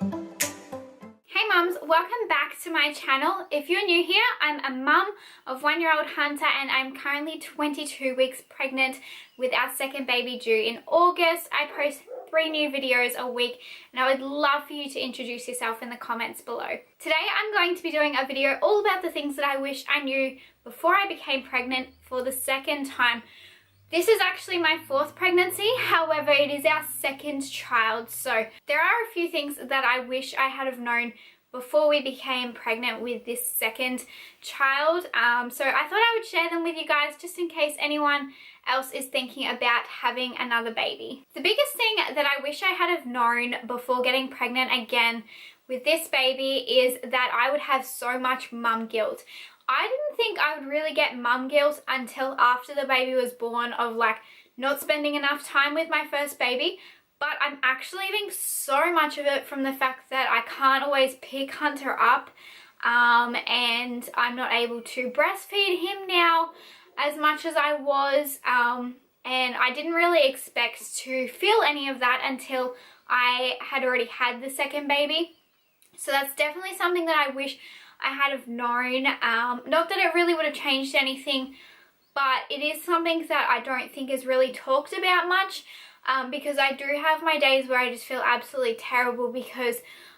Hey mums, welcome back to my channel. If you're new here, I'm a mum of 1-year-old Hunter and I'm currently 22 weeks pregnant with our second baby due in August. I post 3 new videos a week and I would love for you to introduce yourself in the comments below. Today I'm going to be doing a video all about the things that I wish I knew before I became pregnant for the second time. This is actually my 4th pregnancy, however it is our 2nd child, so there are a few things that I wish I had have known before we became pregnant with this 2nd child. So I thought I would share them with you guys just in case anyone else is thinking about having another baby. The biggest thing that I wish I had have known before getting pregnant again with this baby is that I would have so much mum guilt. I didn't think I would really get mum guilt until after the baby was born, of like not spending enough time with my first baby, but I'm actually getting so much of it from the fact that I can't always pick Hunter up and I'm not able to breastfeed him now as much as I was, and I didn't really expect to feel any of that until I had already had the 2nd baby. So that's definitely something that I wish I had have known. Not that it really would have changed anything, but it is something that I don't think is really talked about much, because I do have my days where I just feel absolutely terrible because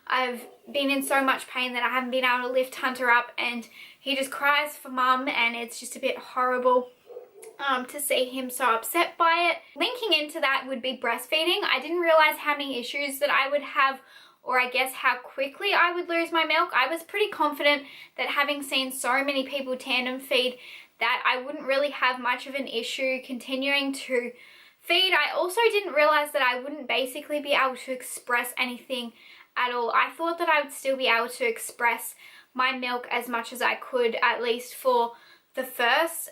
I've been in so much pain that I haven't been able to lift Hunter up and he just cries for mum, and it's just a bit horrible to see him so upset by it. Linking into that would be breastfeeding. I didn't realize how many issues that I would have, or I guess how quickly I would lose my milk. I was pretty confident that, having seen so many people tandem feed, that I wouldn't really have much of an issue continuing to feed. I also didn't realize that I wouldn't basically be able to express anything at all. I thought that I would still be able to express my milk as much as I could, at least for the first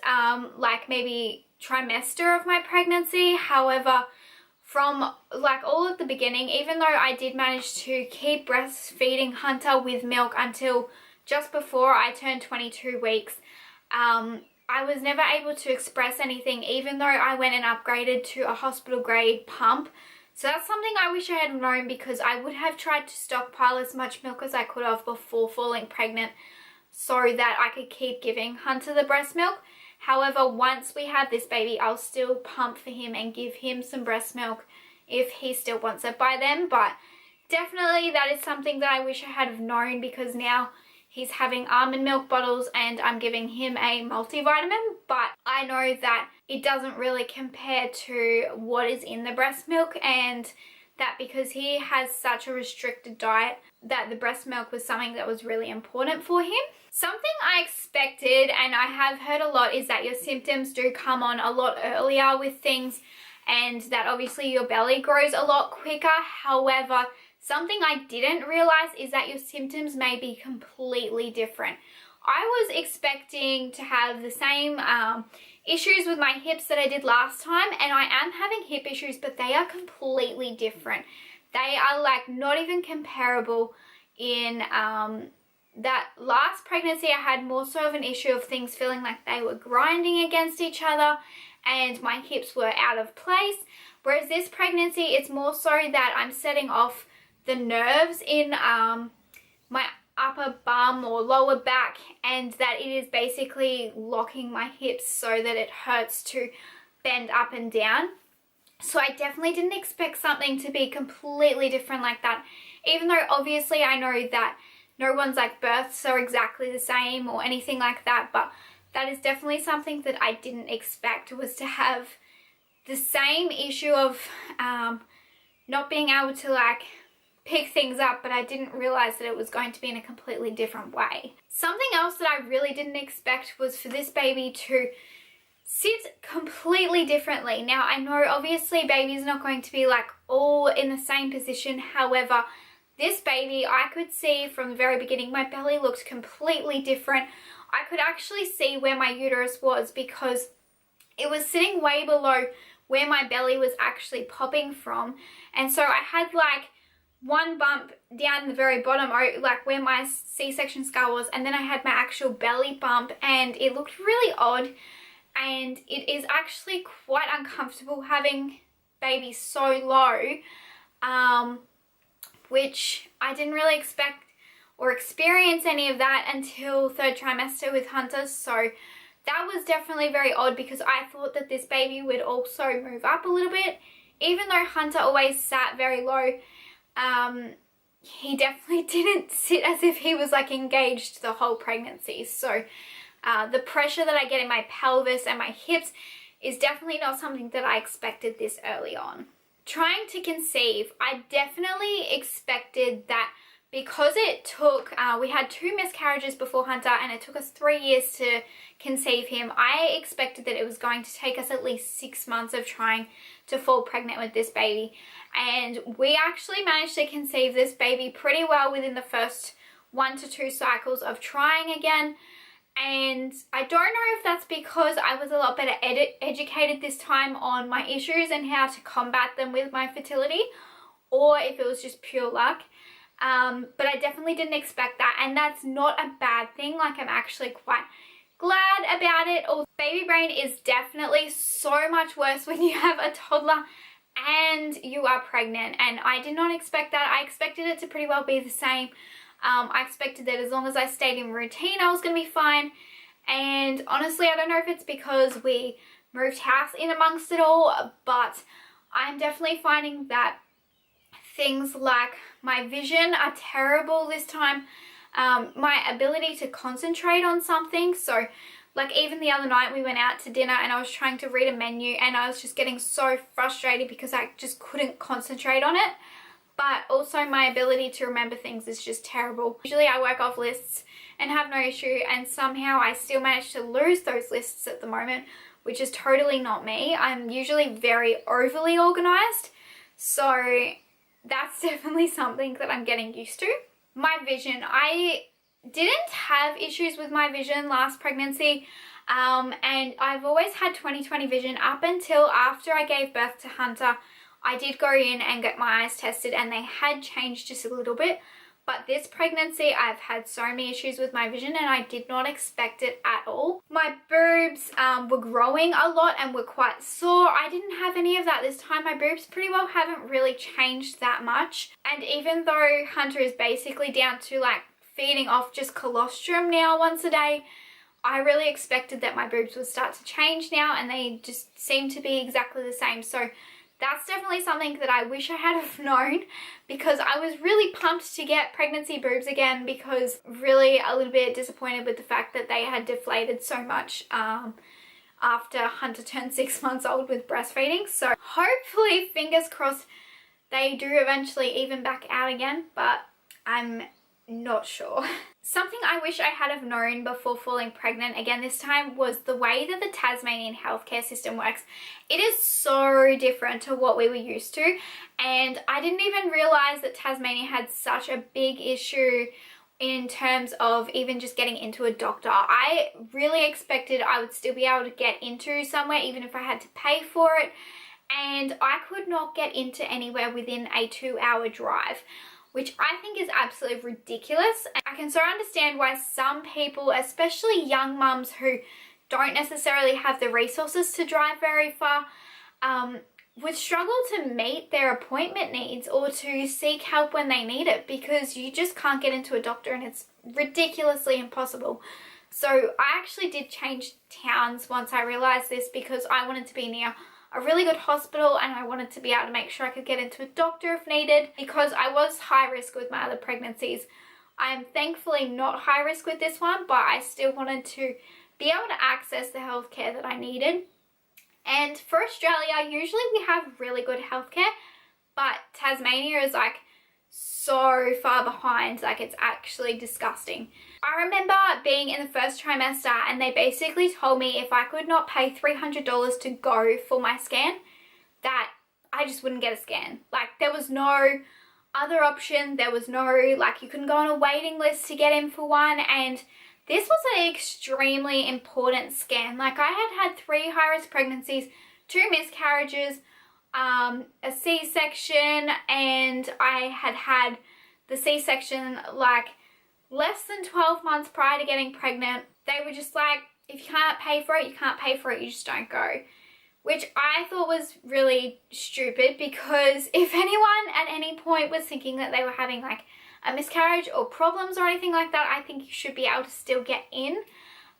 like maybe trimester of my pregnancy. However, from like all at the beginning, even though I did manage to keep breastfeeding Hunter with milk until just before I turned 22 weeks, I was never able to express anything, even though I went and upgraded to a hospital grade pump. So that's something I wish I had known, because I would have tried to stockpile as much milk as I could have before falling pregnant so that I could keep giving Hunter the breast milk. However, once we have this baby, I'll still pump for him and give him some breast milk if he still wants it by then. But definitely that is something that I wish I had have known, because now he's having almond milk bottles and I'm giving him a multivitamin, but I know that it doesn't really compare to what is in the breast milk, and that because he has such a restricted diet, that the breast milk was something that was really important for him. Something I expected, and I have heard a lot, is that your symptoms do come on a lot earlier with things, and that obviously your belly grows a lot quicker. However, something I didn't realize is that your symptoms may be completely different. I was expecting to have the same issues with my hips that I did last time, and I am having hip issues, but they are completely different. They are like not even comparable. In that last pregnancy, I had more so of an issue of things feeling like they were grinding against each other and my hips were out of place. Whereas this pregnancy, it's more so that I'm setting off the nerves in my upper bum or lower back, and that it is basically locking my hips so that it hurts to bend up and down. So I definitely didn't expect something to be completely different like that, even though obviously I know that no one's like births are exactly the same or anything like that, but that is definitely something that I didn't expect, was to have the same issue of not being able to like pick things up, but I didn't realize that it was going to be in a completely different way. Something else that I really didn't expect was for this baby to sit completely differently. Now I know obviously baby's not going to be like all in the same position. However, this baby, I could see from the very beginning, my belly looked completely different. I could actually see where my uterus was, because it was sitting way below where my belly was actually popping from. And so I had like one bump down the very bottom, like where my C-section scar was, and then I had my actual belly bump, and it looked really odd, and it is actually quite uncomfortable having baby so low. which I didn't really expect or experience any of that until third trimester with Hunter. So that was definitely very odd because I thought that this baby would also move up a little bit. Even though Hunter always sat very low, he definitely didn't sit as if he was like engaged the whole pregnancy. So the pressure that I get in my pelvis and my hips is definitely not something that I expected this early on. Trying to conceive, I definitely expected that because it took, we had 2 miscarriages before Hunter and it took us 3 years to conceive him. I expected that it was going to take us at least 6 months of trying to fall pregnant with this baby. And we actually managed to conceive this baby pretty well within the first 1 to 2 cycles of trying again. And I don't know if that's because I was a lot better educated this time on my issues and how to combat them with my fertility, or if it was just pure luck. But I definitely didn't expect that, and that's not a bad thing. Like, I'm actually quite glad about it. Although baby brain is definitely so much worse when you have a toddler and you are pregnant, and I did not expect that. I expected it to pretty well be the same. I expected that as long as I stayed in routine, I was going to be fine. And honestly, I don't know if it's because we moved house in amongst it all, but I'm definitely finding that things like my vision are terrible this time. My ability to concentrate on something. So like even the other night we went out to dinner and I was trying to read a menu and I was just getting so frustrated because I just couldn't concentrate on it. But also my ability to remember things is just terrible. Usually I work off lists and have no issue, and somehow I still manage to lose those lists at the moment, which is totally not me. I'm usually very overly organized, so that's definitely something that I'm getting used to. My vision, I didn't have issues with my vision last pregnancy, and I've always had 20/20 vision up until after I gave birth to Hunter. I did go in and get my eyes tested and they had changed just a little bit, but this pregnancy I've had so many issues with my vision and I did not expect it at all. My boobs were growing a lot and were quite sore. I didn't have any of that this time. My boobs pretty well haven't really changed that much, and even though Hunter is basically down to like feeding off just colostrum now once a day, I really expected that my boobs would start to change now, and they just seem to be exactly the same. So that's definitely something that I wish I had have known, because I was really pumped to get pregnancy boobs again, because really a little bit disappointed with the fact that they had deflated so much after Hunter turned 6 months old with breastfeeding. So hopefully, fingers crossed, they do eventually even back out again, but I'm not sure. Something I wish I had have known before falling pregnant again this time was the way that the Tasmanian healthcare system works. It is so different to what we were used to, and I didn't even realize that Tasmania had such a big issue in terms of even just getting into a doctor. I really expected I would still be able to get into somewhere even if I had to pay for it, and I could not get into anywhere within a 2-hour drive, which I think is absolutely ridiculous. And I can so understand why some people, especially young mums who don't necessarily have the resources to drive very far, would struggle to meet their appointment needs or to seek help when they need it, because you just can't get into a doctor and it's ridiculously impossible. So I actually did change towns once I realized this, because I wanted to be near a really good hospital and I wanted to be able to make sure I could get into a doctor if needed, because I was high risk with my other pregnancies. I am thankfully not high risk with this one, but I still wanted to be able to access the healthcare that I needed. And for Australia, usually we have really good healthcare, but Tasmania is like so far behind, like it's actually disgusting. I remember being in the first trimester and they basically told me if I could not pay $300 to go for my scan, that I just wouldn't get a scan. Like, there was no other option. There was no, like, you couldn't go on a waiting list to get in for one, and this was an extremely important scan. Like, I had had 3 high-risk pregnancies, 2 miscarriages, a C-section, and I had had the C-section like less than 12 months prior to getting pregnant. They were just like, if you can't pay for it, you can't pay for it, you just don't go. which I thought was really stupid, because if anyone at any point was thinking that they were having like a miscarriage or problems or anything like that, I think you should be able to still get in.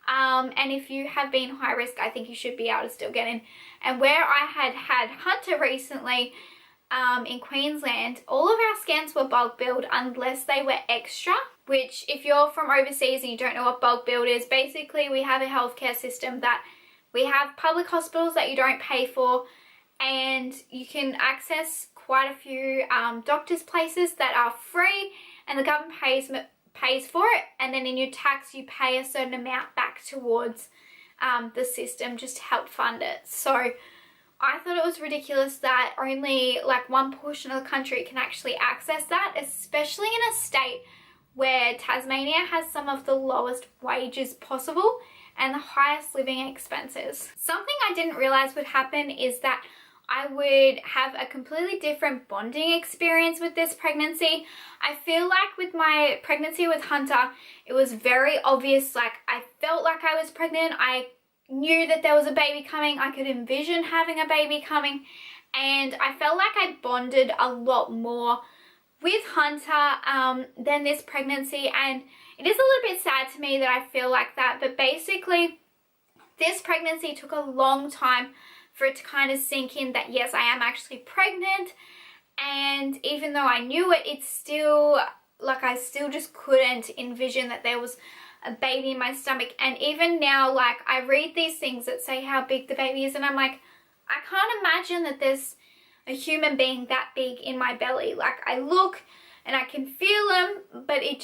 And if you have been high risk, I think you should be able to still get in. And where I had Hunter recently, in Queensland, all of our scans were bulk billed unless they were extra, which if you're from overseas and you don't know what bulk billed is, basically we have a healthcare system that we have public hospitals that you don't pay for, and you can access quite a few doctors' places that are free, and the government pays for it, and then in your tax you pay a certain amount back towards the system just to help fund it. So I thought it was ridiculous that only like one portion of the country can actually access that, especially in a state where Tasmania has some of the lowest wages possible and the highest living expenses. Something I didn't realize would happen is that I would have a completely different bonding experience with this pregnancy. I feel like with my pregnancy with Hunter, it was very obvious. Like, I felt like I was pregnant. I knew that there was a baby coming. I could envision having a baby coming. And I felt like I bonded a lot more with Hunter than this pregnancy. And it is a little bit sad to me that I feel like that. But basically, this pregnancy took a long time for it to kind of sink in that yes, I am actually pregnant. And even though I knew it, it's still like I still just couldn't envision that there was a baby in my stomach. And even now, like, I read these things that say how big the baby is, and I'm like, I can't imagine that there's a human being that big in my belly. Like, I look and I can feel him, but it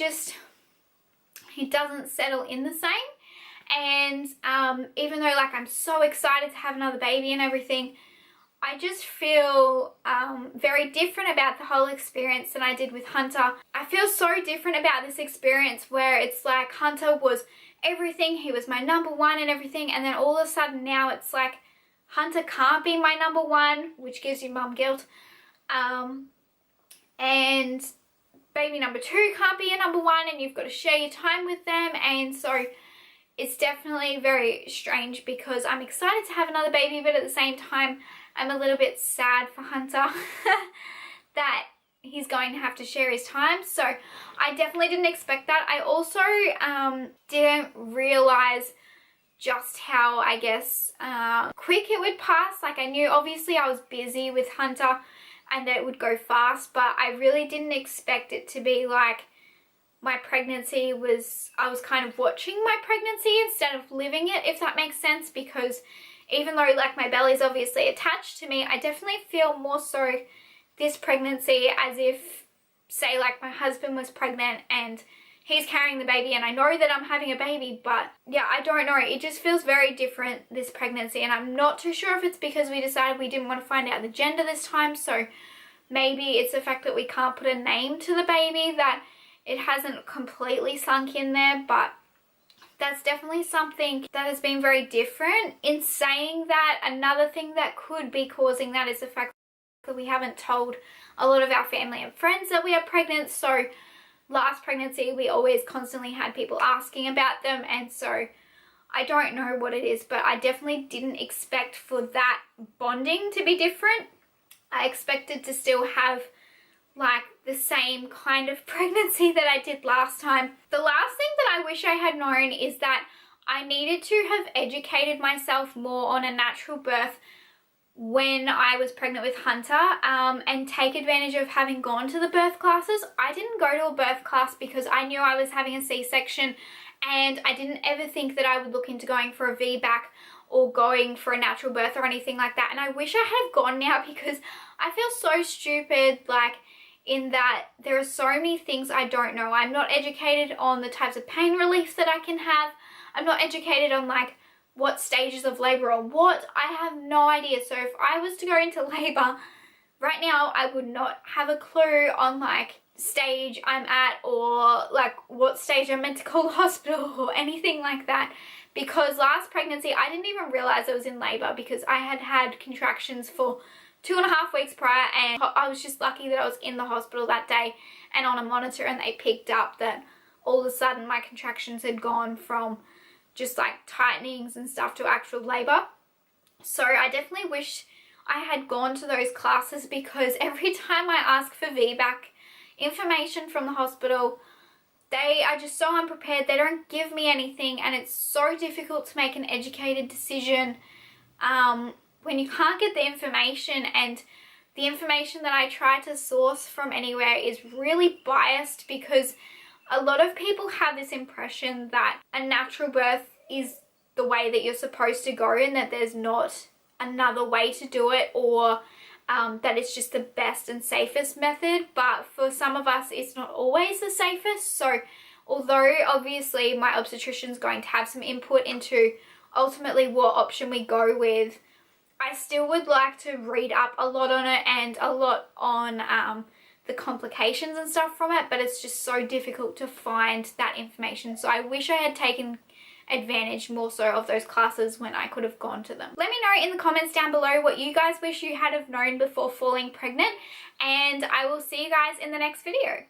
doesn't settle in the same. And even though like I'm so excited to have another baby and everything, I just feel very different about the whole experience than I did with Hunter. I feel so different about this experience where it's like Hunter was everything, he was my number one and everything, and then all of a sudden now it's like Hunter can't be my number one, which gives you mum guilt, and baby number two can't be your number one, and you've got to share your time with them. And so it's definitely very strange because I'm excited to have another baby, but at the same time I'm a little bit sad for Hunter that he's going to have to share his time. So I definitely didn't expect that. I also didn't realize just how, I guess, quick it would pass. Like, I knew obviously I was busy with Hunter and that it would go fast, but I really didn't expect it to be like my pregnancy was, I was kind of watching my pregnancy instead of living it, if that makes sense. Because even though like my belly's obviously attached to me, I definitely feel more so this pregnancy as if, say, like my husband was pregnant and he's carrying the baby and I know that I'm having a baby. But yeah, I don't know, it just feels very different, this pregnancy, and I'm not too sure if it's because we decided we didn't want to find out the gender this time. So maybe it's the fact that we can't put a name to the baby, that it hasn't completely sunk in there. But that's definitely something that has been very different. In saying that, another thing that could be causing that is the fact that we haven't told a lot of our family and friends that we are pregnant. So last pregnancy we always constantly had people asking about them, and so I don't know what it is, but I definitely didn't expect for that bonding to be different. I expected to still have like the same kind of pregnancy that I did last time. The last thing that I wish I had known is that I needed to have educated myself more on a natural birth when I was pregnant with Hunter, and take advantage of having gone to the birth classes. I didn't go to a birth class because I knew I was having a C-section, and I didn't ever think that I would look into going for a VBAC or going for a natural birth or anything like that. And I wish I had gone now, because I feel so stupid, like, in that there are so many things I don't know. I'm not educated on the types of pain relief that I can have. I'm not educated on like what stages of labor or what. I have no idea. So if I was to go into labor right now, I would not have a clue on like stage I'm at, or like what stage I'm meant to call the hospital or anything like that. Because last pregnancy I didn't even realize I was in labor, because I had had contractions for 2.5 weeks prior, and I was just lucky that I was in the hospital that day and on a monitor, and they picked up that all of a sudden my contractions had gone from just like tightenings and stuff to actual labor. So I definitely wish I had gone to those classes, because every time I ask for VBAC information from the hospital, they are just so unprepared. They don't give me anything, and it's so difficult to make an educated decision when you can't get the information, and the information that I try to source from anywhere is really biased, because a lot of people have this impression that a natural birth is the way that you're supposed to go, and that there's not another way to do it, or that it's just the best and safest method. But for some of us, it's not always the safest. So although obviously my obstetrician's going to have some input into ultimately what option we go with, I still would like to read up a lot on it, and a lot on the complications and stuff from it, but it's just so difficult to find that information. So I wish I had taken advantage more so of those classes when I could have gone to them. Let me know in the comments down below what you guys wish you had have known before falling pregnant, and I will see you guys in the next video.